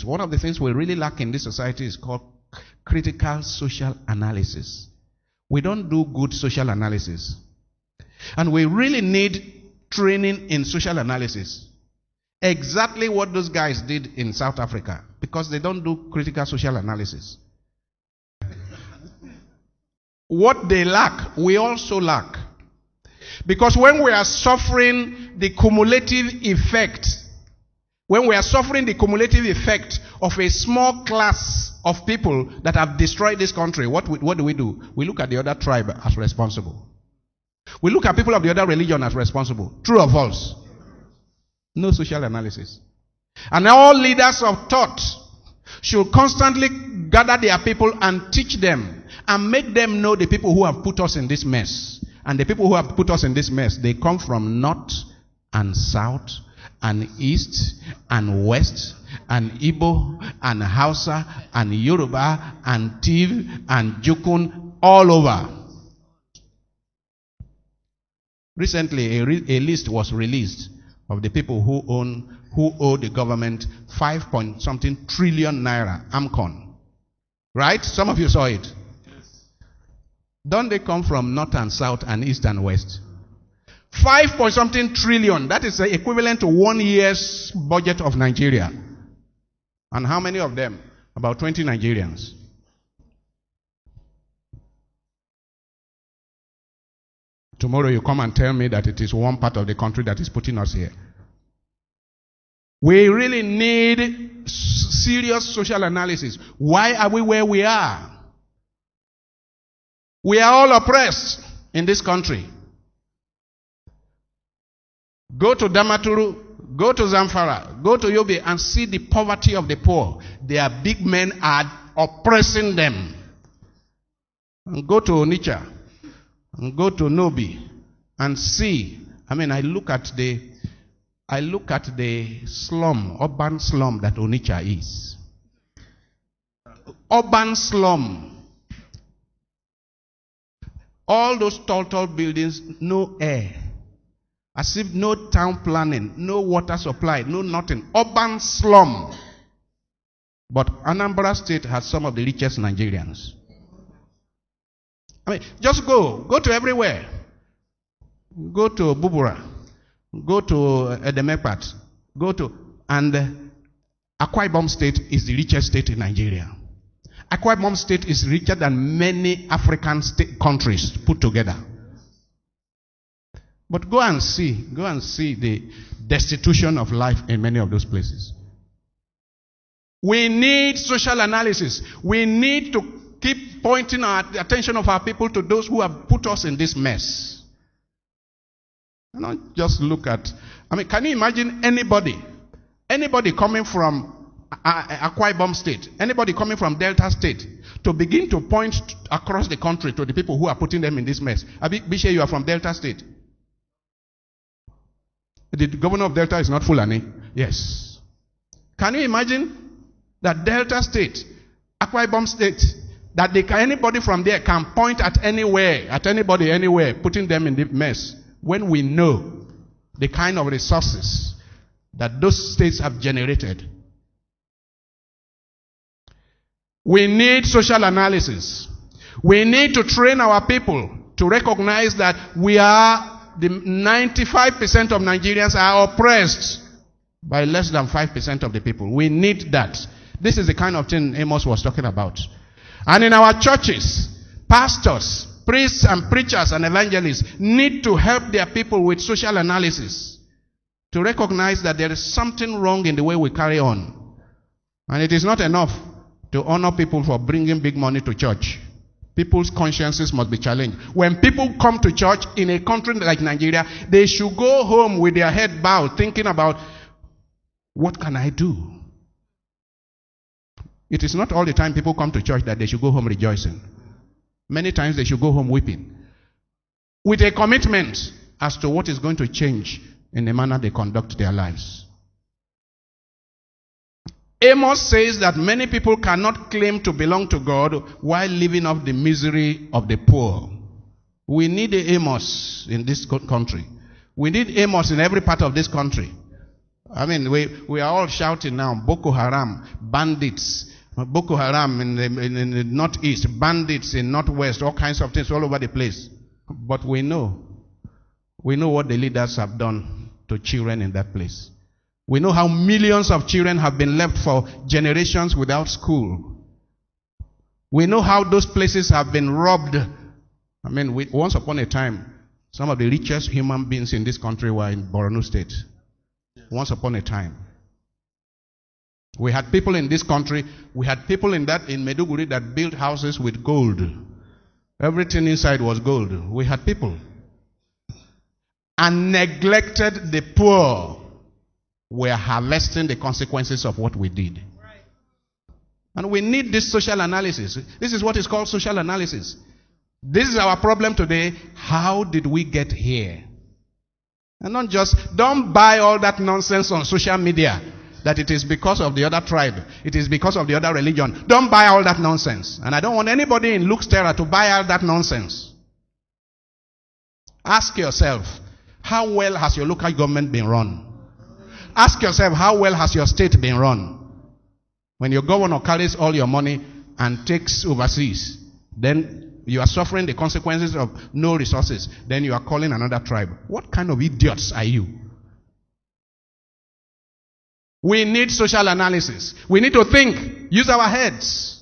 One of the things we really lack in this society is called critical social analysis. We don't do good social analysis. And we really need training in social analysis. Exactly what those guys did in South Africa, because they don't do critical social analysis. What they lack, we also lack. Because when we are suffering the cumulative effect, of a small class of people that have destroyed this country, what do? We look at the other tribe as responsible. We look at people of the other religion as responsible. True or false? No social analysis. And all leaders of thought should constantly gather their people and teach them and make them know the people who have put us in this mess. And the people who have put us in this mess, they come from north and south and east and west and Igbo and Hausa and Yoruba and Tiv and Jukun, all over. Recently, a list was released of the people who owe the government 5-point-something trillion naira, AMCON. Right? Some of you saw it. Don't they come from north and south and east and west? 5-point-something trillion. That is equivalent to 1 year's budget of Nigeria. And how many of them? About 20 Nigerians. Tomorrow you come and tell me that it is one part of the country that is putting us here. We really need serious social analysis. Why are we where we are? We are all oppressed in this country. Go to Damaturu, go to Zamfara, go to Yobe and see the poverty of the poor. Their big men are oppressing them. And go to Onitsha, and go to Nobi and see. I look at the slum, urban slum that Onitsha is. Urban slum. All those tall buildings, no air. As if no town planning, no water supply, no nothing. Urban slum. But Anambra State has some of the richest Nigerians. Just go to everywhere. Go to Bubura. Go to Edemepat. And Akwa Ibom State is the richest state in Nigeria. Akwa Ibom State is richer than many African countries put together. But go and see the destitution of life in many of those places. We need social analysis. We need to keep pointing the attention of our people to those who have put us in this mess. And not just look at, can you imagine anybody coming from Akwa Ibom State, anybody coming from Delta State, to begin to point across the country to the people who are putting them in this mess? Bishe, you are from Delta State. The governor of Delta is not Fulani. Yes. Can you imagine that Delta State, Akwa Ibom State, that anybody from there can point at anybody anywhere, putting them in the mess, when we know the kind of resources that those states have generated? We need social analysis. We need to train our people to recognize that the 95% of Nigerians are oppressed by less than 5% of the people. We need that. This is the kind of thing Amos was talking about. And in our churches, pastors, priests and preachers and evangelists need to help their people with social analysis to recognize that there is something wrong in the way we carry on. And it is not enough to honor people for bringing big money to church. People's consciences must be challenged. When people come to church in a country like Nigeria, they should go home with their head bowed, thinking about, what can I do? It is not all the time people come to church that they should go home rejoicing. Many times they should go home weeping, with a commitment as to what is going to change in the manner they conduct their lives. Amos says that many people cannot claim to belong to God while living off the misery of the poor. We need a Amos in this country. We need Amos in every part of this country. I mean, we are all shouting now, Boko Haram, bandits. Boko Haram in the northeast, bandits in northwest, all kinds of things all over the place. But we know what the leaders have done to children in that place. We know how millions of children have been left for generations without school. We know how those places have been robbed. I mean, once upon a time, some of the richest human beings in this country were in Borno State. Once upon a time. We had people in this country, we had people in Maiduguri that built houses with gold. Everything inside was gold. We had people. And neglected the poor. We are harvesting the consequences of what we did. Right. And we need this social analysis. This is what is called social analysis. This is our problem today. How did we get here? And don't buy all that nonsense on social media that it is because of the other tribe, it is because of the other religion. Don't buy all that nonsense. And I don't want anybody in Luke's Terra to buy all that nonsense. Ask yourself, how well has your local government been run? Ask yourself, how well has your state been run? When your governor carries all your money and takes overseas, then you are suffering the consequences of no resources. Then you are calling another tribe. What kind of idiots are you? We need social analysis. We need to think, use our heads.